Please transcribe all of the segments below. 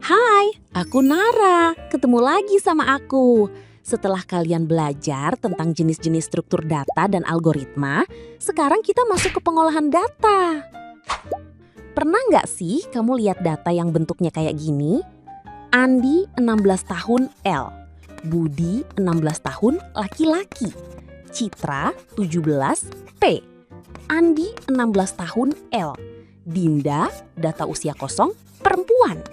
Hai, aku Nara. Ketemu lagi sama aku. Setelah kalian belajar tentang jenis-jenis struktur data dan algoritma, sekarang kita masuk ke pengolahan data. Pernah nggak sih kamu lihat data yang bentuknya kayak gini? Andi 16 tahun L, Budi 16 tahun laki-laki, Citra 17 P, Andi 16 tahun L, Dinda data usia kosong perempuan.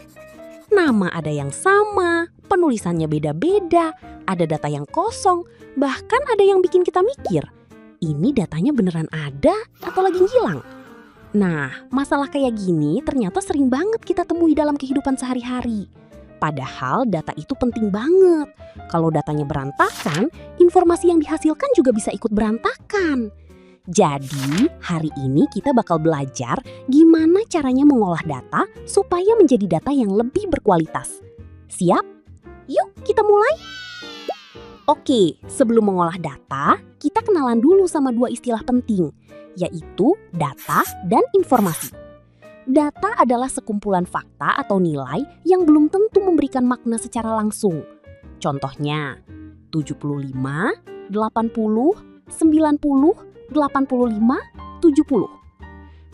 Nama ada yang sama, penulisannya beda-beda, ada data yang kosong, bahkan ada yang bikin kita mikir, ini datanya beneran ada atau lagi ngilang? Nah, masalah kayak gini ternyata sering banget kita temui dalam kehidupan sehari-hari. Padahal data itu penting banget. Kalau datanya berantakan, informasi yang dihasilkan juga bisa ikut berantakan. Jadi, hari ini kita bakal belajar gimana caranya mengolah data supaya menjadi data yang lebih berkualitas. Siap? Yuk kita mulai! Oke, sebelum mengolah data, kita kenalan dulu sama dua istilah penting, yaitu data dan informasi. Data adalah sekumpulan fakta atau nilai yang belum tentu memberikan makna secara langsung. Contohnya, 75, 80, 90, 85, 70.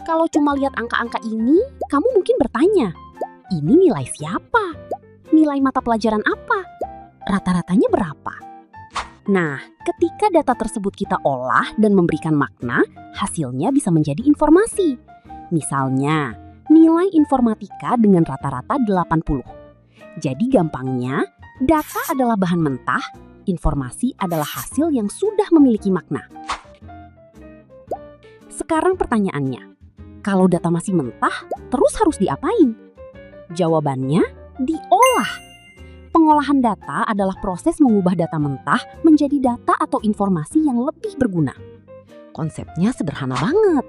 Kalau cuma lihat angka-angka ini, kamu mungkin bertanya, ini nilai siapa? Nilai mata pelajaran apa? Rata-ratanya berapa? Nah, ketika data tersebut kita olah dan memberikan makna, hasilnya bisa menjadi informasi. Misalnya, nilai informatika dengan rata-rata 80. Jadi gampangnya, data adalah bahan mentah, informasi adalah hasil yang sudah memiliki makna. Sekarang pertanyaannya, kalau data masih mentah, terus harus diapain? Jawabannya, diolah. Pengolahan data adalah proses mengubah data mentah menjadi data atau informasi yang lebih berguna. Konsepnya sederhana banget.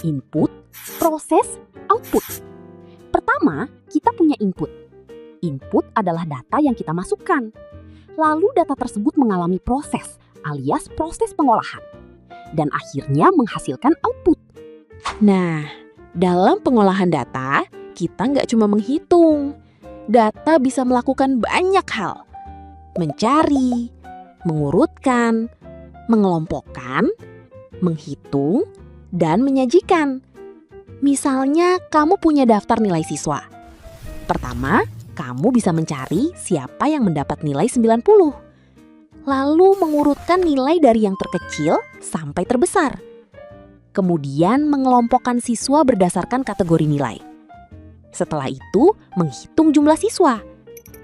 Input, proses, output. Pertama, kita punya input. Input adalah data yang kita masukkan. Lalu data tersebut mengalami proses, alias proses pengolahan. Dan akhirnya menghasilkan output. Nah, dalam pengolahan data, kita nggak cuma menghitung. Data bisa melakukan banyak hal. Mencari, mengurutkan, mengelompokkan, menghitung, dan menyajikan. Misalnya, kamu punya daftar nilai siswa. Pertama, kamu bisa mencari siapa yang mendapat nilai 90. Lalu mengurutkan nilai dari yang terkecil sampai terbesar. Kemudian mengelompokkan siswa berdasarkan kategori nilai. Setelah itu, menghitung jumlah siswa.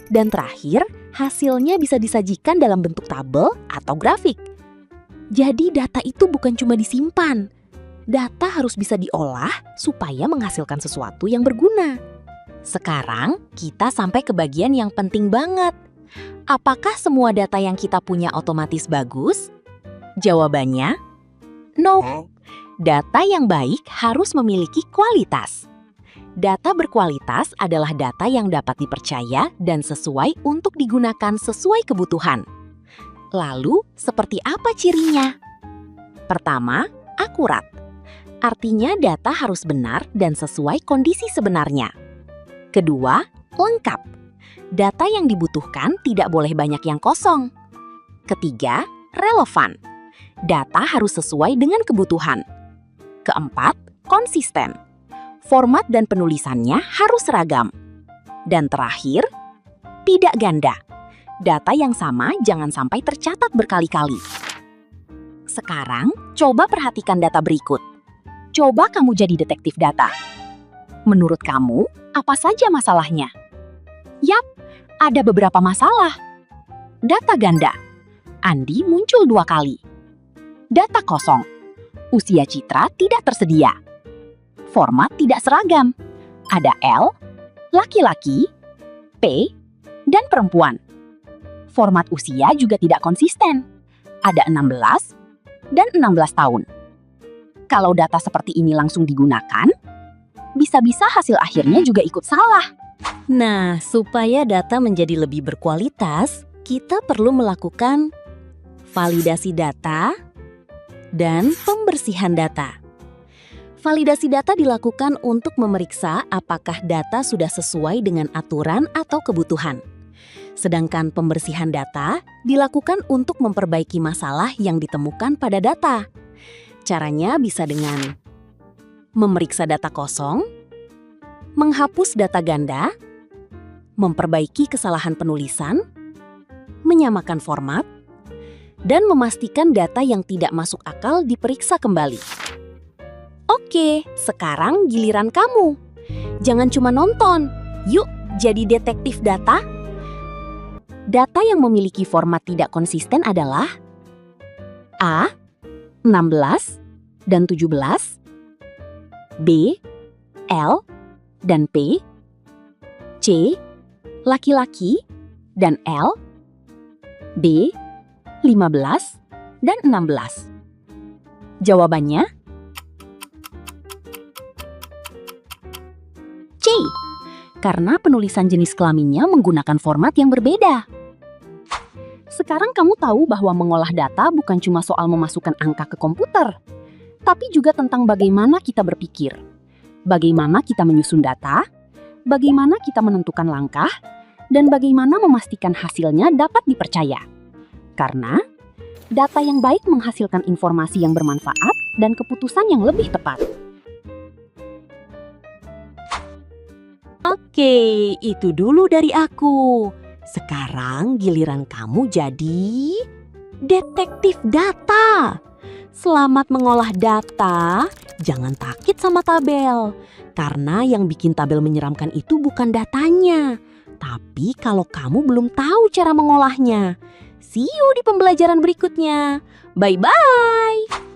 Dan terakhir, hasilnya bisa disajikan dalam bentuk tabel atau grafik. Jadi data itu bukan cuma disimpan. Data harus bisa diolah supaya menghasilkan sesuatu yang berguna. Sekarang, kita sampai ke bagian yang penting banget. Apakah semua data yang kita punya otomatis bagus? Jawabannya, no. Data yang baik harus memiliki kualitas. Data berkualitas adalah data yang dapat dipercaya dan sesuai untuk digunakan sesuai kebutuhan. Lalu, seperti apa cirinya? Pertama, akurat. Artinya data harus benar dan sesuai kondisi sebenarnya. Kedua, lengkap. Data yang dibutuhkan tidak boleh banyak yang kosong. Ketiga, relevan. Data harus sesuai dengan kebutuhan. Keempat, konsisten. Format dan penulisannya harus seragam. Dan terakhir, tidak ganda. Data yang sama jangan sampai tercatat berkali-kali. Sekarang, coba perhatikan data berikut. Coba kamu jadi detektif data. Menurut kamu, apa saja masalahnya? Yap, ada beberapa masalah. Data ganda. Andi muncul 2 kali. Data kosong. Usia Citra tidak tersedia. Format tidak seragam. Ada L, laki-laki, P, dan perempuan. Format usia juga tidak konsisten. Ada 16 dan 16 tahun. Kalau data seperti ini langsung digunakan, bisa-bisa hasil akhirnya juga ikut salah. Nah, supaya data menjadi lebih berkualitas, kita perlu melakukan validasi data dan pembersihan data. Validasi data dilakukan untuk memeriksa apakah data sudah sesuai dengan aturan atau kebutuhan. Sedangkan pembersihan data dilakukan untuk memperbaiki masalah yang ditemukan pada data. Caranya bisa dengan memeriksa data kosong, menghapus data ganda, memperbaiki kesalahan penulisan, menyamakan format, dan memastikan data yang tidak masuk akal diperiksa kembali. Oke, sekarang giliran kamu. Jangan cuma nonton, yuk jadi detektif data. Data yang memiliki format tidak konsisten adalah A. 16 dan 17, B. L dan P, C. Laki-laki dan L, D. 15 dan 16. Jawabannya C. Karena penulisan jenis kelaminnya menggunakan format yang berbeda. Sekarang kamu tahu bahwa mengolah data bukan cuma soal memasukkan angka ke komputer, tapi juga tentang bagaimana kita berpikir, bagaimana kita menyusun data, bagaimana kita menentukan langkah, dan bagaimana memastikan hasilnya dapat dipercaya. Karena data yang baik menghasilkan informasi yang bermanfaat dan keputusan yang lebih tepat. Oke, itu dulu dari aku. Sekarang giliran kamu jadi detektif data. Selamat mengolah data, jangan takut sama tabel. Karena yang bikin tabel menyeramkan itu bukan datanya, tapi kalau kamu belum tahu cara mengolahnya. See you di pembelajaran berikutnya. Bye-bye!